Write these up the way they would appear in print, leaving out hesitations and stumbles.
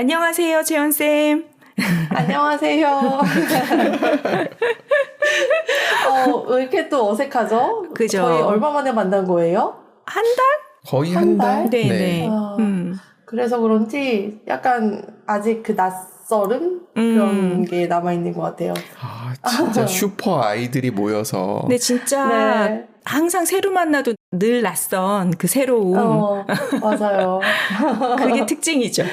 안녕하세요, 재현쌤. 안녕하세요. 왜 이렇게 또 어색하죠? 그죠. 저희 얼마 만에 만난 거예요? 한 달? 거의 한 달? 네네. 그래서 그런지 약간 아직 그 낯설음? 그런 게 남아있는 것 같아요. 아, 진짜 슈퍼 아이들이 모여서. 네, 진짜 네. 항상 새로 만나도 늘 낯선 그 새로움. 맞아요. 그게 특징이죠.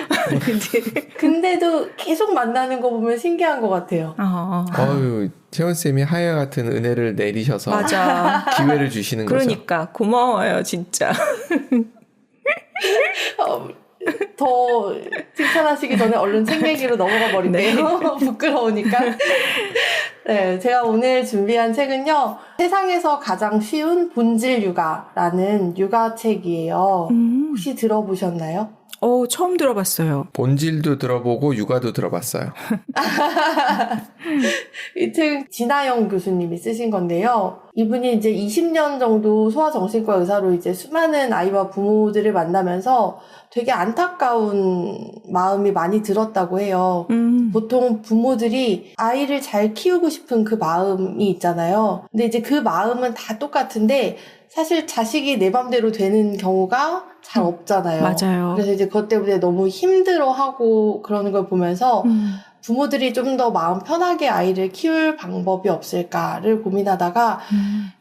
근데도 계속 만나는 거 보면 신기한 것 같아요. 어유 채원쌤이 하야 같은 은혜를 내리셔서 맞아. 기회를 주시는 그러니까 고마워요, 진짜. 더 칭찬하시기 전에 얼른 책 얘기로 넘어가 버릴게요. 네. 부끄러우니까. 네, 제가 오늘 준비한 책은요. 세상에서 가장 쉬운 본질 육아라는 육아책이에요. 혹시 들어보셨나요? 처음 들어봤어요. 본질도 들어보고 육아도 들어봤어요. 이 책 진아영 교수님이 쓰신 건데요. 이분이 이제 20년 정도 소아정신과 의사로 이제 수많은 아이와 부모들을 만나면서 되게 안타까운 마음이 많이 들었다고 해요. 보통 부모들이 아이를 잘 키우고 싶은 그 마음이 있잖아요. 근데 이제 그 마음은 다 똑같은데 사실 자식이 내 맘대로 되는 경우가 잘 없잖아요. 맞아요. 그래서 이제 그것 때문에 너무 힘들어하고 그러는 걸 보면서 부모들이 좀 더 마음 편하게 아이를 키울 방법이 없을까를 고민하다가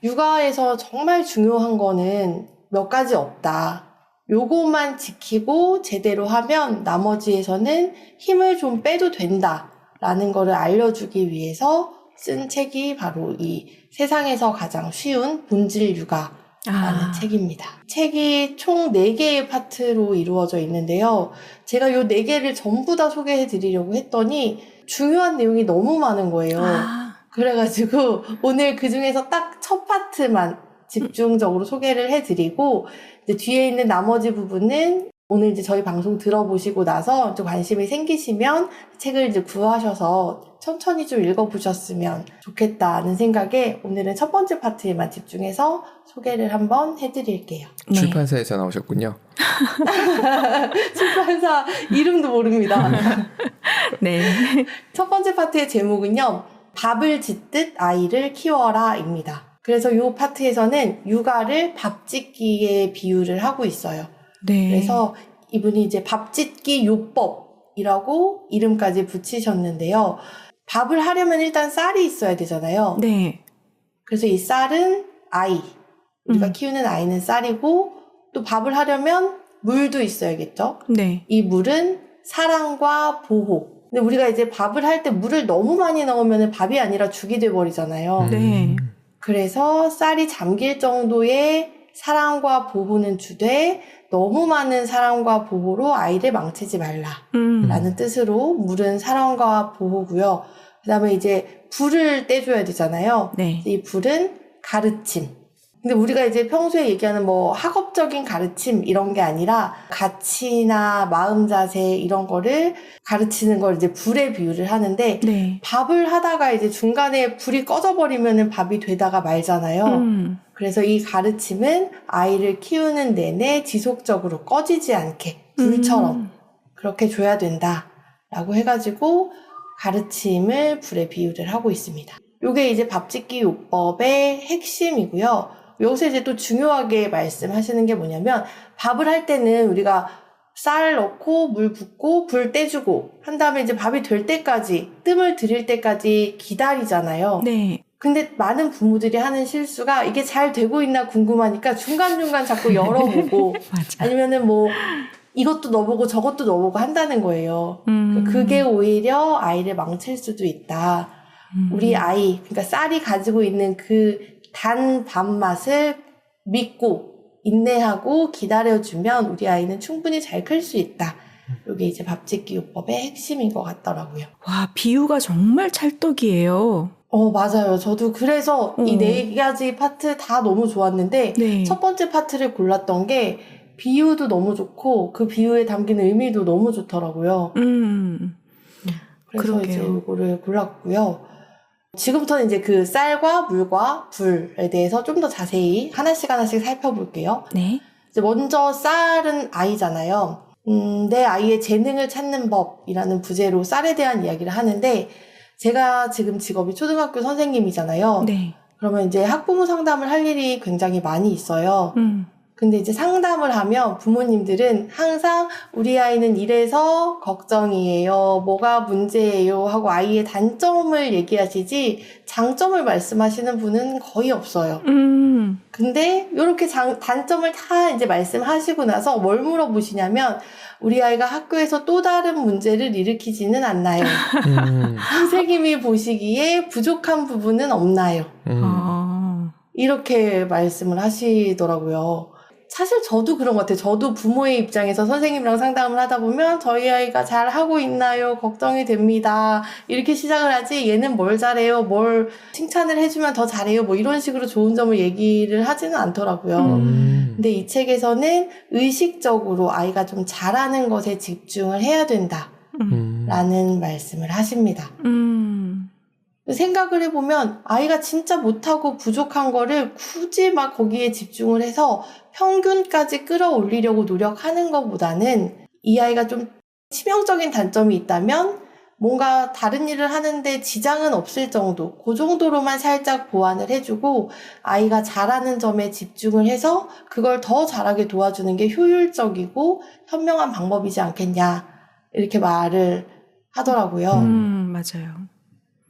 육아에서 정말 중요한 거는 몇 가지 없다. 요거만 지키고 제대로 하면 나머지에서는 힘을 좀 빼도 된다라는 거를 알려주기 위해서 쓴 책이 바로 이 세상에서 가장 쉬운 본질 육아라는 책입니다. 책이 총 4개의 파트로 이루어져 있는데요. 제가 요 4개를 전부 다 소개해 드리려고 했더니 중요한 내용이 너무 많은 거예요. 그래가지고 오늘 그 중에서 딱 첫 파트만 집중적으로 소개를 해드리고 이제 뒤에 있는 나머지 부분은 오늘 이제 저희 방송 들어보시고 나서 좀 관심이 생기시면 책을 이제 구하셔서 천천히 좀 읽어보셨으면 좋겠다는 생각에 오늘은 첫 번째 파트에만 집중해서 소개를 한번 해드릴게요. 네. 출판사에서 나오셨군요. 출판사 이름도 모릅니다. 네. 첫 번째 파트의 제목은요. 밥을 짓듯 아이를 키워라입니다. 그래서 이 파트에서는 육아를 밥 짓기에 비유를 하고 있어요. 네. 그래서 이분이 이제 밥 짓기 요법이라고 이름까지 붙이셨는데요. 밥을 하려면 일단 쌀이 있어야 되잖아요. 네. 그래서 이 쌀은 아이, 우리가 키우는 아이는 쌀이고 또 밥을 하려면 물도 있어야겠죠. 네. 이 물은 사랑과 보호. 근데 우리가 이제 밥을 할 때 물을 너무 많이 넣으면 밥이 아니라 죽이 돼버리잖아요. 네. 그래서 쌀이 잠길 정도의 사랑과 보호는 주되 너무 많은 사랑과 보호로 아이를 망치지 말라라는 뜻으로 물은 사랑과 보호고요. 그 다음에 이제 불을 떼줘야 되잖아요. 네. 이 불은 가르침. 근데 우리가 이제 평소에 얘기하는 뭐 학업적인 가르침 이런 게 아니라 가치나 마음 자세 이런 거를 가르치는 걸 이제 불에 비유를 하는데 네. 밥을 하다가 이제 중간에 불이 꺼져버리면 밥이 되다가 말잖아요. 그래서 이 가르침은 아이를 키우는 내내 지속적으로 꺼지지 않게 불처럼 그렇게 줘야 된다라고 해가지고 가르침을 불에 비유를 하고 있습니다. 요게 이제 밥짓기 요법의 핵심이고요. 여기서 이제 또 중요하게 말씀하시는 게 뭐냐면 밥을 할 때는 우리가 쌀 넣고 물 붓고 불 떼주고 한 다음에 이제 밥이 될 때까지 뜸을 들일 때까지 기다리잖아요. 네. 근데 많은 부모들이 하는 실수가 이게 잘 되고 있나 궁금하니까 중간중간 자꾸 열어보고 맞아. 아니면은 뭐 이것도 넣어보고 저것도 넣어보고 한다는 거예요. 그게 오히려 아이를 망칠 수도 있다. 우리 아이, 그러니까 쌀이 가지고 있는 그 단 밥맛을 믿고 인내하고 기다려주면 우리 아이는 충분히 잘 클 수 있다. 이게 이제 밥짓기 요법의 핵심인 것 같더라고요. 와, 비유가 정말 찰떡이에요. 맞아요. 저도 그래서 이 4가지 파트 다 너무 좋았는데 네. 첫 번째 파트를 골랐던 게 비유도 너무 좋고 그 비유에 담긴 의미도 너무 좋더라고요. 그래서 그러게요. 이제 이거를 골랐고요. 지금부터는 이제 그 쌀과 물과 불에 대해서 좀 더 자세히 하나씩 살펴볼게요. 네. 이제 먼저 쌀은 아이잖아요. 내 아이의 재능을 찾는 법이라는 부제로 쌀에 대한 이야기를 하는데, 제가 지금 직업이 초등학교 선생님이잖아요. 네. 그러면 이제 학부모 상담을 할 일이 굉장히 많이 있어요. 근데 이제 상담을 하면 부모님들은 항상 우리 아이는 이래서 걱정이에요, 뭐가 문제예요 하고 아이의 단점을 얘기하시지 장점을 말씀하시는 분은 거의 없어요. 근데 이렇게 단점을 다 이제 말씀하시고 나서 뭘 물어보시냐면, 우리 아이가 학교에서 또 다른 문제를 일으키지는 않나요? 선생님이 보시기에 부족한 부분은 없나요? 이렇게 말씀을 하시더라고요. 사실 저도 그런 것 같아요. 저도 부모의 입장에서 선생님이랑 상담을 하다 보면 저희 아이가 잘 하고 있나요? 걱정이 됩니다. 이렇게 시작을 하지, 얘는 뭘 잘해요? 뭘 칭찬을 해주면 더 잘해요? 뭐 이런 식으로 좋은 점을 얘기를 하지는 않더라고요. 근데 이 책에서는 의식적으로 아이가 좀 잘하는 것에 집중을 해야 된다 라는 말씀을 하십니다. 생각을 해보면 아이가 진짜 못하고 부족한 거를 굳이 막 거기에 집중을 해서 평균까지 끌어올리려고 노력하는 것보다는, 이 아이가 좀 치명적인 단점이 있다면 뭔가 다른 일을 하는데 지장은 없을 정도, 그 정도로만 살짝 보완을 해주고 아이가 잘하는 점에 집중을 해서 그걸 더 잘하게 도와주는 게 효율적이고 현명한 방법이지 않겠냐, 이렇게 말을 하더라고요. 맞아요.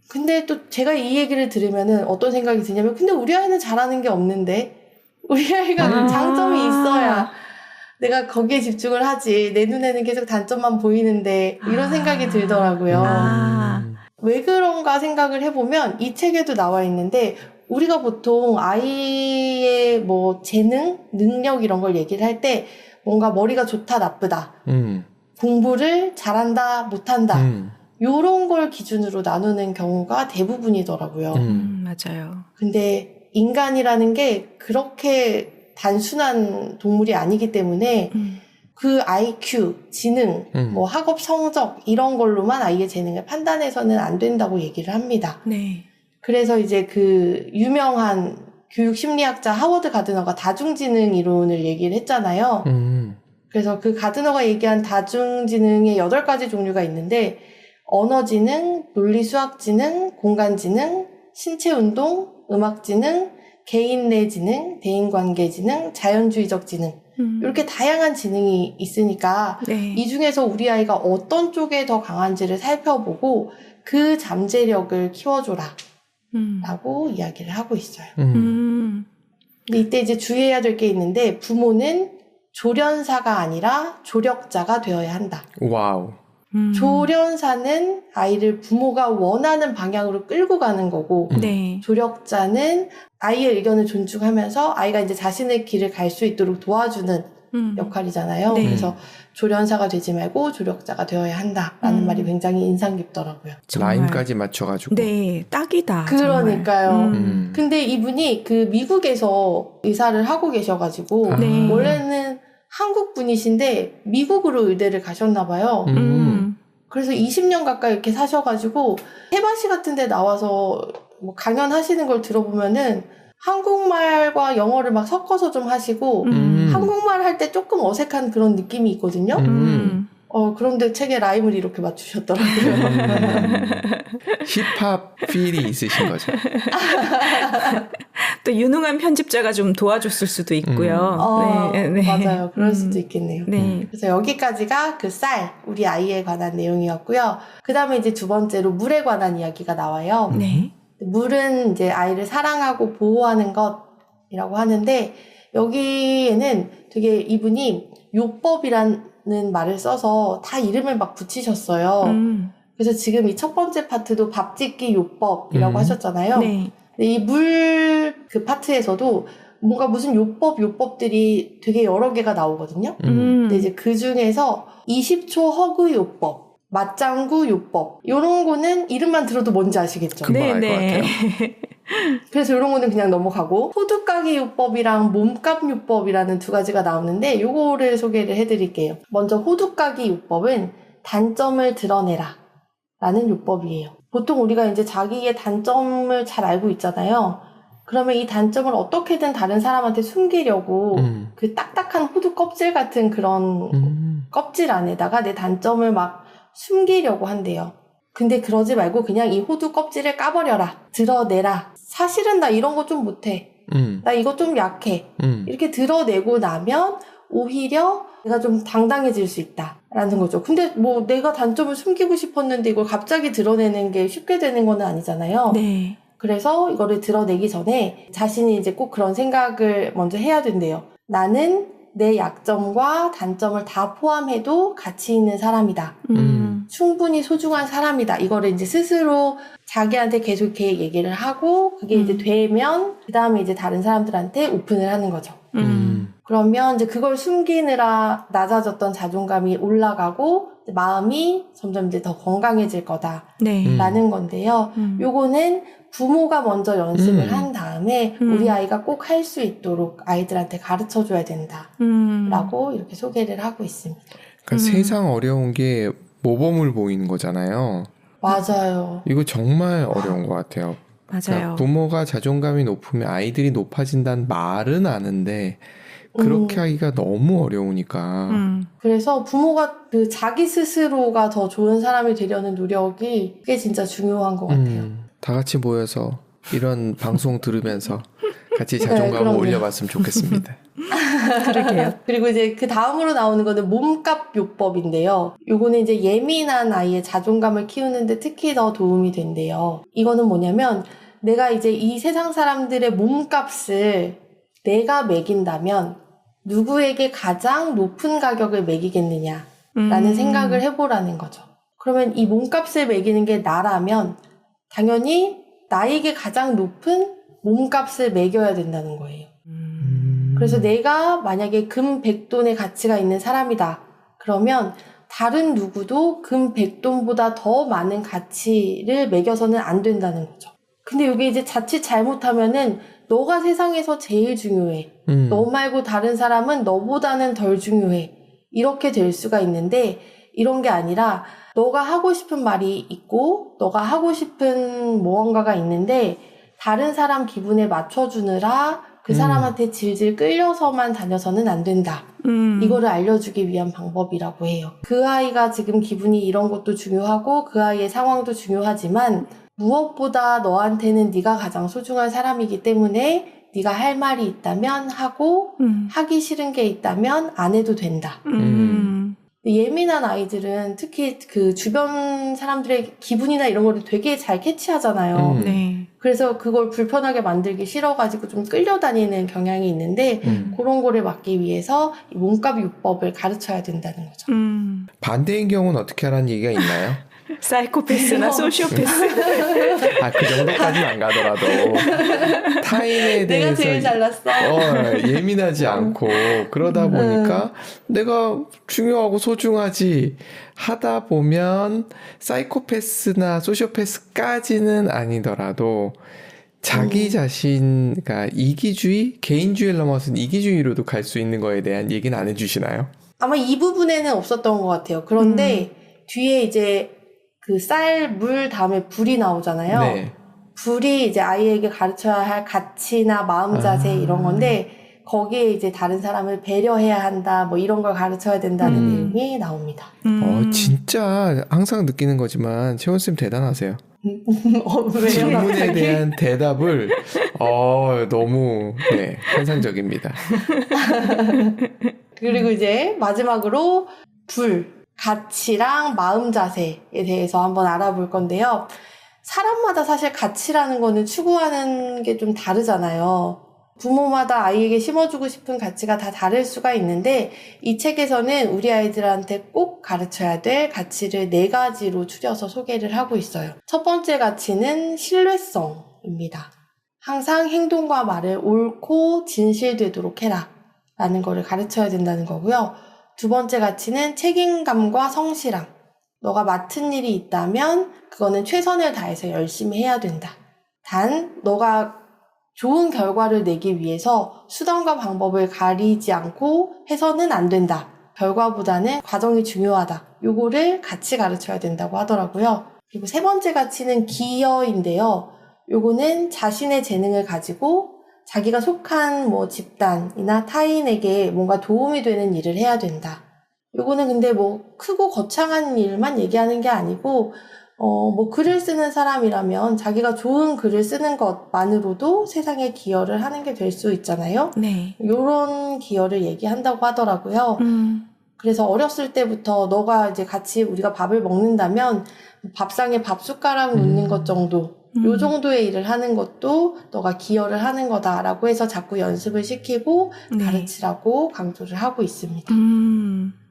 근데 또 제가 이 얘기를 들으면은 어떤 생각이 드냐면, 근데 우리 아이는 잘하는 게 없는데, 우리 아이가 장점이 있어야 내가 거기에 집중을 하지, 내 눈에는 계속 단점만 보이는데, 이런 생각이 들더라고요. 왜 그런가 생각을 해보면 이 책에도 나와 있는데, 우리가 보통 아이의 뭐 재능, 능력 이런 걸 얘기를 할 때 뭔가 머리가 좋다, 나쁘다, 공부를 잘한다, 못한다, 요런 걸 기준으로 나누는 경우가 대부분이더라고요. 맞아요. 근데 인간이라는 게 그렇게 단순한 동물이 아니기 때문에 그 IQ, 지능, 뭐 학업 성적 이런 걸로만 아이의 재능을 판단해서는 안 된다고 얘기를 합니다. 네. 그래서 이제 그 유명한 교육 심리학자 하워드 가드너가 다중지능 이론을 얘기를 했잖아요. 그래서 그 가드너가 얘기한 다중지능의 8가지 종류가 있는데, 언어지능, 논리수학지능, 공간지능, 신체운동, 음악지능, 개인 내 지능, 대인관계지능, 자연주의적 지능, 이렇게 다양한 지능이 있으니까 네. 이 중에서 우리 아이가 어떤 쪽에 더 강한지를 살펴보고 그 잠재력을 키워줘라 라고 이야기를 하고 있어요. 근데 이때 이제 주의해야 될 게 있는데, 부모는 조련사가 아니라 조력자가 되어야 한다. 와우. 조련사는 아이를 부모가 원하는 방향으로 끌고 가는 거고, 네. 조력자는 아이의 의견을 존중하면서 아이가 이제 자신의 길을 갈 수 있도록 도와주는 역할이잖아요. 네. 그래서 조련사가 되지 말고 조력자가 되어야 한다라는 말이 굉장히 인상 깊더라고요. 정말. 라임까지 맞춰가지고. 네, 딱이다. 그러니까요. 정말. 근데 이분이 그 미국에서 의사를 하고 계셔가지고 네. 원래는 한국 분이신데 미국으로 의대를 가셨나 봐요. 그래서 20년 가까이 이렇게 사셔가지고 해바시 같은 데 나와서 뭐 강연하시는 걸 들어보면은 한국말과 영어를 막 섞어서 좀 하시고 한국말 할 때 조금 어색한 그런 느낌이 있거든요. 그런데 책에 라임을 이렇게 맞추셨더라고요. 힙합 필이 있으신 거죠. 또 유능한 편집자가 좀 도와줬을 수도 있고요. 네. 맞아요. 그럴 수도 있겠네요. 네. 그래서 여기까지가 그 쌀, 우리 아이에 관한 내용이었고요. 그 다음에 이제 두 번째로 물에 관한 이야기가 나와요. 네. 물은 이제 아이를 사랑하고 보호하는 것이라고 하는데, 여기에는 되게 이분이 요법이라는 말을 써서 다 이름을 막 붙이셨어요. 그래서 지금 이 첫 번째 파트도 밥짓기 요법이라고 하셨잖아요. 네. 근데 이 물 그 파트에서도 뭔가 무슨 요법들이 되게 여러 개가 나오거든요. 근데 이제 그 중에서 20초 허그 요법, 맞장구 요법, 요런 거는 이름만 들어도 뭔지 아시겠죠? 금방 알 것 같아요. 그래서 이런 거는 그냥 넘어가고, 호두까기 요법이랑 몸값 요법이라는 두 가지가 나오는데 요거를 소개를 해드릴게요. 먼저 호두까기 요법은 단점을 드러내라 라는 요법이에요. 보통 우리가 이제 자기의 단점을 잘 알고 있잖아요. 그러면 이 단점을 어떻게든 다른 사람한테 숨기려고 그 딱딱한 호두 껍질 같은 그런 껍질 안에다가 내 단점을 막 숨기려고 한대요. 근데 그러지 말고 그냥 이 호두 껍질을 까버려라. 드러내라. 사실은 나 이런 거 좀 못해. 나 이거 좀 약해. 이렇게 드러내고 나면 오히려 내가 좀 당당해질 수 있다라는 거죠. 근데 뭐 내가 단점을 숨기고 싶었는데 이걸 갑자기 드러내는 게 쉽게 되는 건 아니잖아요. 네. 그래서 이거를 드러내기 전에 자신이 이제 꼭 그런 생각을 먼저 해야 된대요. 나는 내 약점과 단점을 다 포함해도 가치 있는 사람이다. 충분히 소중한 사람이다. 이거를 이제 스스로 자기한테 계속 이렇게 얘기를 하고 그게 이제 되면 그 다음에 이제 다른 사람들한테 오픈을 하는 거죠. 그러면 이제 그걸 숨기느라 낮아졌던 자존감이 올라가고 이제 마음이 점점 이제 더 건강해질 거다라는 건데요. 요거는 부모가 먼저 연습을 한 다음에 우리 아이가 꼭 할 수 있도록 아이들한테 가르쳐 줘야 된다라고 이렇게 소개를 하고 있습니다. 그러니까 세상 어려운 게 모범을 보이는 거잖아요. 맞아요. 이거 정말 어려운 것 같아요. 맞아요. 그러니까 부모가 자존감이 높으면 아이들이 높아진다는 말은 아는데 그렇게 하기가 너무 어려우니까. 그래서 부모가 그 자기 스스로가 더 좋은 사람이 되려는 노력이 그게 진짜 중요한 것 같아요. 다 같이 모여서 이런 방송 들으면서 같이 자존감을 그럼요. 올려봤으면 좋겠습니다. 그러게요. 그리고 이제 그 다음으로 나오는 거는 몸값 요법인데요. 요거는 이제 예민한 아이의 자존감을 키우는데 특히 더 도움이 된대요. 이거는 뭐냐면 내가 이제 이 세상 사람들의 몸값을 내가 매긴다면 누구에게 가장 높은 가격을 매기겠느냐라는 생각을 해보라는 거죠. 그러면 이 몸값을 매기는 게 나라면 당연히 나에게 가장 높은 몸값을 매겨야 된다는 거예요. 그래서 내가 만약에 금 100돈의 가치가 있는 사람이다. 그러면 다른 누구도 금 100돈보다 더 많은 가치를 매겨서는 안 된다는 거죠. 근데 이게 이제 자칫 잘못하면은 너가 세상에서 제일 중요해. 너 말고 다른 사람은 너보다는 덜 중요해. 이렇게 될 수가 있는데 이런 게 아니라 너가 하고 싶은 말이 있고 너가 하고 싶은 무언가가 있는데 다른 사람 기분에 맞춰주느라 그 사람한테 질질 끌려서만 다녀서는 안 된다. 이거를 알려주기 위한 방법이라고 해요. 그 아이가 지금 기분이 이런 것도 중요하고 그 아이의 상황도 중요하지만 무엇보다 너한테는 네가 가장 소중한 사람이기 때문에 네가 할 말이 있다면 하고 하기 싫은 게 있다면 안 해도 된다. 예민한 아이들은 특히 그 주변 사람들의 기분이나 이런 거를 되게 잘 캐치하잖아요. 네. 그래서 그걸 불편하게 만들기 싫어가지고 좀 끌려다니는 경향이 있는데 그런 거를 막기 위해서 이 몸값 요법을 가르쳐야 된다는 거죠. 반대인 경우는 어떻게 하라는 얘기가 있나요? 사이코패스나 소시오패스. 그 정도까지는 안 가더라도 타인에 내가 대해서 제일 잘났어. 예민하지 않고 그러다 보니까 내가 중요하고 소중하지 하다 보면 사이코패스나 소시오패스까지는 아니더라도 자기 자신, 그러니까 이기주의, 개인주의를 넘어서는 이기주의로도 갈 수 있는 거에 대한 얘기는 안 해주시나요? 아마 이 부분에는 없었던 것 같아요. 그런데 뒤에 이제 그 쌀, 물 다음에 불이 나오잖아요. 네. 불이 이제 아이에게 가르쳐야 할 가치나 마음 자세 이런 건데 거기에 이제 다른 사람을 배려해야 한다 뭐 이런 걸 가르쳐야 된다는 내용이 나옵니다. 진짜 항상 느끼는 거지만 채원쌤 대단하세요. 왜요? 질문에 갑자기? 대한 대답을 너무 환상적입니다. 그리고 이제 마지막으로 불, 가치랑 마음 자세에 대해서 한번 알아볼 건데요. 사람마다 사실 가치라는 거는 추구하는 게 좀 다르잖아요. 부모마다 아이에게 심어주고 싶은 가치가 다 다를 수가 있는데 이 책에서는 우리 아이들한테 꼭 가르쳐야 될 가치를 4가지로 추려서 소개를 하고 있어요. 첫 번째 가치는 신뢰성입니다. 항상 행동과 말을 옳고 진실되도록 해라 라는 거를 가르쳐야 된다는 거고요. 두 번째 가치는 책임감과 성실함. 너가 맡은 일이 있다면 그거는 최선을 다해서 열심히 해야 된다. 단 너가 좋은 결과를 내기 위해서 수단과 방법을 가리지 않고 해서는 안 된다. 결과보다는 과정이 중요하다. 요거를 같이 가르쳐야 된다고 하더라고요. 그리고 세 번째 가치는 기여인데요. 요거는 자신의 재능을 가지고 자기가 속한 집단이나 타인에게 뭔가 도움이 되는 일을 해야 된다. 요거는 근데 뭐 크고 거창한 일만 얘기하는 게 아니고 뭐 글을 쓰는 사람이라면 자기가 좋은 글을 쓰는 것만으로도 세상에 기여를 하는 게 될 수 있잖아요. 네. 요런 기여를 얘기한다고 하더라고요. 그래서 어렸을 때부터 너가 이제 같이 우리가 밥을 먹는다면 밥상에 밥 숟가락 놓는 것 정도, 요 정도의 일을 하는 것도 너가 기여를 하는 거다라고 해서 자꾸 연습을 시키고 네. 가르치라고 강조를 하고 있습니다.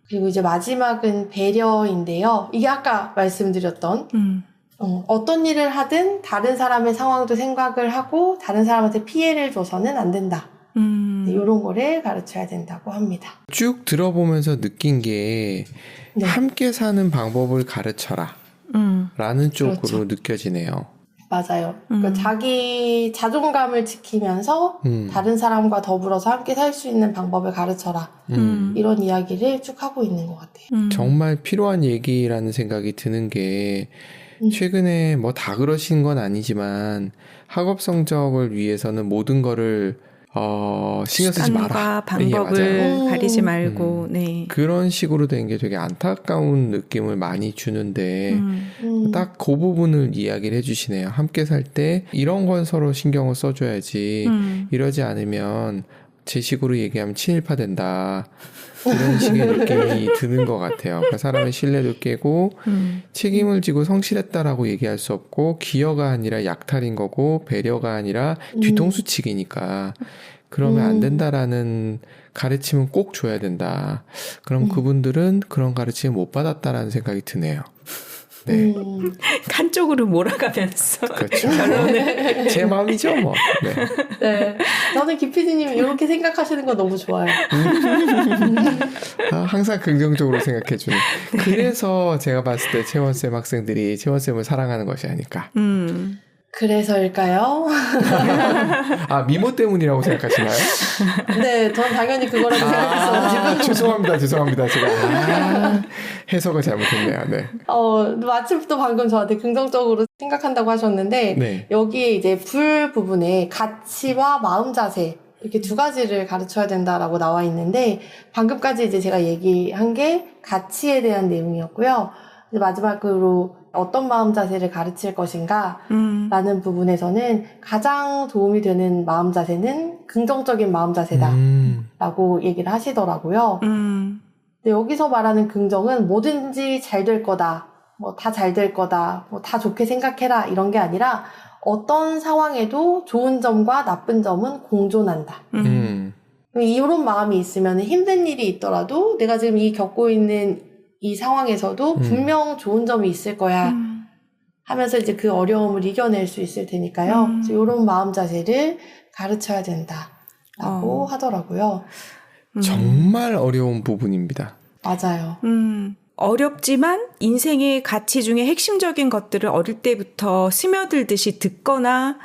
그리고 이제 마지막은 배려인데요. 이게 아까 말씀드렸던 어떤 일을 하든 다른 사람의 상황도 생각을 하고 다른 사람한테 피해를 줘서는 안 된다. 이런 거를 가르쳐야 된다고 합니다. 쭉 들어보면서 느낀 게 네. 함께 사는 방법을 가르쳐라 라는 쪽으로 그렇죠. 느껴지네요. 맞아요. 그러니까 자기 자존감을 지키면서 다른 사람과 더불어서 함께 살 수 있는 방법을 가르쳐라. 이런 이야기를 쭉 하고 있는 것 같아요. 정말 필요한 얘기라는 생각이 드는 게 최근에 뭐 다 그러신 건 아니지만 학업 성적을 위해서는 모든 거를 신경 쓰지 마라. 방법을 예, 맞아요. 가리지 말고 네. 그런 식으로 된 게 되게 안타까운 느낌을 많이 주는데 딱 그 부분을 이야기를 해주시네요. 함께 살 때 이런 건 서로 신경을 써줘야지 이러지 않으면 제 식으로 얘기하면 친일파 된다. 이런 식의 느낌이 드는 것 같아요. 그러니까 사람의 신뢰도 깨고 책임을 지고 성실했다라고 얘기할 수 없고 기여가 아니라 약탈인 거고 배려가 아니라 뒤통수치기니까 그러면 안 된다라는 가르침은 꼭 줘야 된다. 그럼 그분들은 그런 가르침을 못 받았다라는 생각이 드네요. 네. 한쪽으로 몰아가면서 그렇죠. 제 마음이죠, 뭐. 네. 네. 저는 김PD님 이렇게 생각하시는 거 너무 좋아요. 항상 긍정적으로 생각해주는. 그래서 제가 봤을 때 채원쌤 학생들이 채원쌤을 사랑하는 것이 아닐까. 그래서일까요? 미모 때문이라고 생각하시나요? 네, 전 당연히 그거라고 생각했어가지고. 죄송합니다. 제가 해석을 잘못했네요. 네. 마침부터 방금 저한테 긍정적으로 생각한다고 하셨는데 네. 여기에 이제 불 부분에 가치와 마음 자세 이렇게 두 가지를 가르쳐야 된다라고 나와 있는데 방금까지 이제 제가 얘기한 게 가치에 대한 내용이었고요. 이제 마지막으로 어떤 마음 자세를 가르칠 것인가 라는 부분에서는 가장 도움이 되는 마음 자세는 긍정적인 마음 자세다 라고 얘기를 하시더라고요. 근데 여기서 말하는 긍정은 뭐든지 잘 될 거다, 뭐 다 잘 될 거다, 뭐 다 좋게 생각해라 이런 게 아니라 어떤 상황에도 좋은 점과 나쁜 점은 공존한다. 이런 마음이 있으면 힘든 일이 있더라도 내가 지금 겪고 있는 이 상황에서도 분명 좋은 점이 있을 거야 하면서 이제 그 어려움을 이겨낼 수 있을 테니까요. 이런 마음 자세를 가르쳐야 된다라고 하더라고요. 정말 어려운 부분입니다. 맞아요. 어렵지만 인생의 가치 중에 핵심적인 것들을 어릴 때부터 스며들듯이 듣거나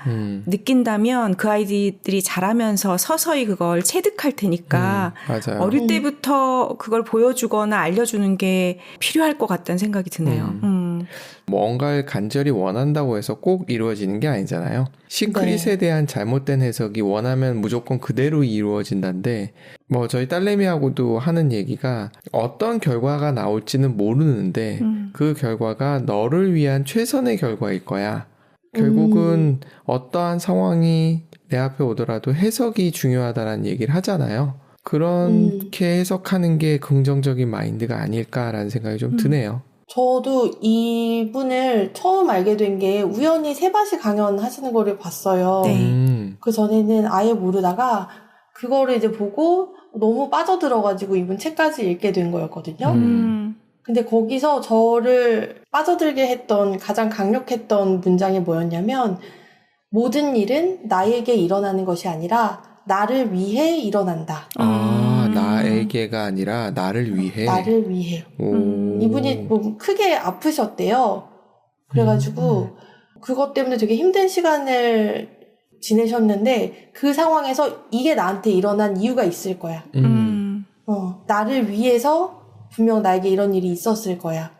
느낀다면 그 아이들이 자라면서 서서히 그걸 체득할 테니까 맞아요. 어릴 때부터 그걸 보여주거나 알려주는 게 필요할 것 같다는 생각이 드네요. 뭔가를 간절히 원한다고 해서 꼭 이루어지는 게 아니잖아요. 시크릿에 대한 잘못된 해석이 원하면 무조건 그대로 이루어진다는데 뭐 저희 딸내미하고도 하는 얘기가 어떤 결과가 나올지는 모르는데 그 결과가 너를 위한 최선의 결과일 거야. 결국은 어떠한 상황이 내 앞에 오더라도 해석이 중요하다라는 얘기를 하잖아요. 그렇게 해석하는 게 긍정적인 마인드가 아닐까라는 생각이 좀 드네요. 저도 이분을 처음 알게 된 게 우연히 세바시 강연 하시는 거를 봤어요. 네. 그 전에는 아예 모르다가 그거를 이제 보고 너무 빠져들어가지고 이분 책까지 읽게 된 거였거든요. 근데 거기서 저를 빠져들게 했던 가장 강력했던 문장이 뭐였냐면 모든 일은 나에게 일어나는 것이 아니라 나를 위해 일어난다. 나에게가 아니라 나를 위해. 나를 위해. 이분이 뭐 크게 아프셨대요. 그래가지고 그것 때문에 되게 힘든 시간을 지내셨는데 그 상황에서 이게 나한테 일어난 이유가 있을 거야. 나를 위해서 분명 나에게 이런 일이 있었을 거야.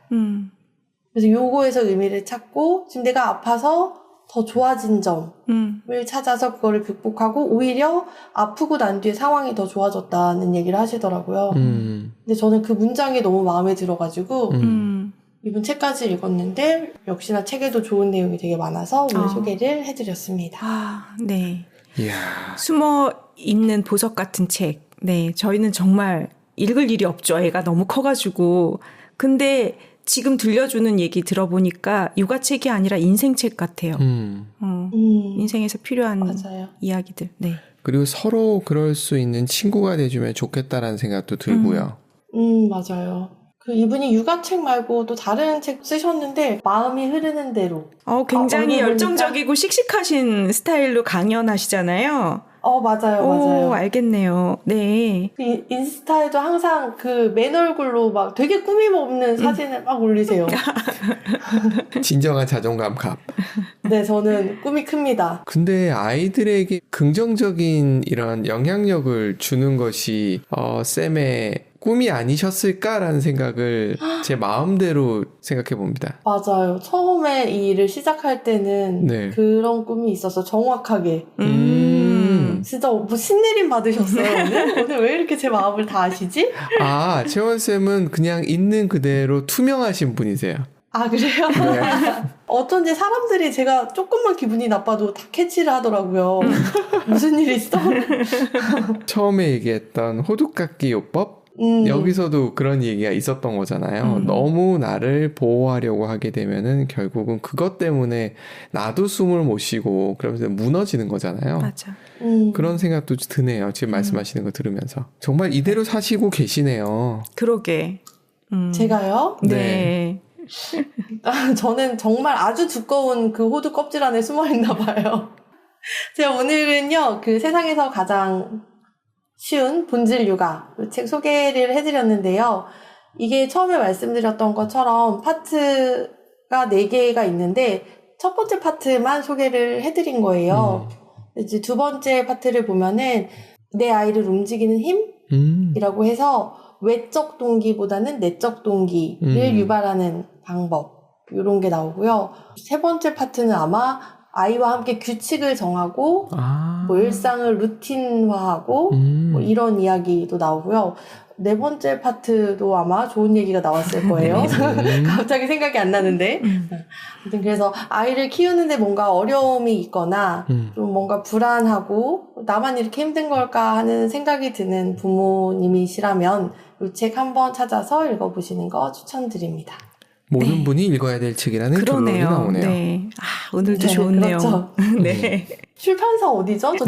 그래서 요거에서 의미를 찾고 지금 내가 아파서 더 좋아진 점을 찾아서 그거를 극복하고 오히려 아프고 난 뒤에 상황이 더 좋아졌다는 얘기를 하시더라고요. 근데 저는 그 문장이 너무 마음에 들어가지고 이분 책까지 읽었는데 역시나 책에도 좋은 내용이 되게 많아서 오늘 소개를 해드렸습니다. 아, 네. 이야. 숨어 있는 보석 같은 책. 네, 저희는 정말 읽을 일이 없죠. 애가 너무 커가지고. 근데 지금 들려주는 얘기 들어보니까 육아책이 아니라 인생책 같아요. 인생에서 필요한 맞아요. 이야기들. 네. 그리고 서로 그럴 수 있는 친구가 돼주면 좋겠다라는 생각도 들고요. 맞아요. 그 이분이 육아책 말고 또 다른 책 쓰셨는데 마음이 흐르는 대로. 굉장히 얼굴 열정적이고 씩씩하신 스타일로 강연하시잖아요. 맞아요, 오, 맞아요. 알겠네요. 네. 그 인스타에도 항상 그 맨 얼굴로 막 되게 꾸밈 없는 사진을 막 올리세요. 진정한 자존감 갑. 네, 저는 꿈이 큽니다. 근데 아이들에게 긍정적인 이런 영향력을 주는 것이 쌤의 꿈이 아니셨을까라는 생각을 제 마음대로 생각해 봅니다. 맞아요. 처음에 이 일을 시작할 때는 네. 그런 꿈이 있어서 정확하게. 진짜 뭐 신내림 받으셨어요, 오늘? 오늘 왜 이렇게 제 마음을 다 아시지? 아, 채원쌤은 그냥 있는 그대로 투명하신 분이세요. 아, 그래요? 네. 어쩐지 사람들이 제가 조금만 기분이 나빠도 다 캐치를 하더라고요. 무슨 일 있어? 처음에 얘기했던 호두깎이 요법? 여기서도 그런 얘기가 있었던 거잖아요. 너무 나를 보호하려고 하게 되면은 결국은 그것 때문에 나도 숨을 못 쉬고 그러면서 무너지는 거잖아요. 맞아. 그런 생각도 드네요. 지금 말씀하시는 거 들으면서. 정말 이대로 사시고 계시네요. 그러게. 제가요? 네. 저는 정말 아주 두꺼운 그 호두 껍질 안에 숨어있나 봐요. 제가 오늘은요, 그 세상에서 가장 쉬운 본질 육아 책 소개를 해드렸는데요. 이게 처음에 말씀드렸던 것처럼 파트가 4개가 있는데 첫 번째 파트만 소개를 해드린 거예요. 이제 두 번째 파트를 보면은 내 아이를 움직이는 힘이라고 해서 외적 동기보다는 내적 동기를 유발하는 방법 이런 게 나오고요. 세 번째 파트는 아마 아이와 함께 규칙을 정하고 뭐 일상을 루틴화하고 뭐 이런 이야기도 나오고요. 네 번째 파트도 아마 좋은 얘기가 나왔을 거예요. 갑자기 생각이 안 나는데. 아무튼 그래서 아이를 키우는데 뭔가 어려움이 있거나 좀 뭔가 불안하고 나만 이렇게 힘든 걸까 하는 생각이 드는 부모님이시라면 이 책 한번 찾아서 읽어보시는 거 추천드립니다. 모든 분이 읽어야 될 책이라는 그러네요. 결론이 나오네요. 네. 오늘도 네, 좋은 그렇죠. 내용. 네. 출판사 어디죠? 저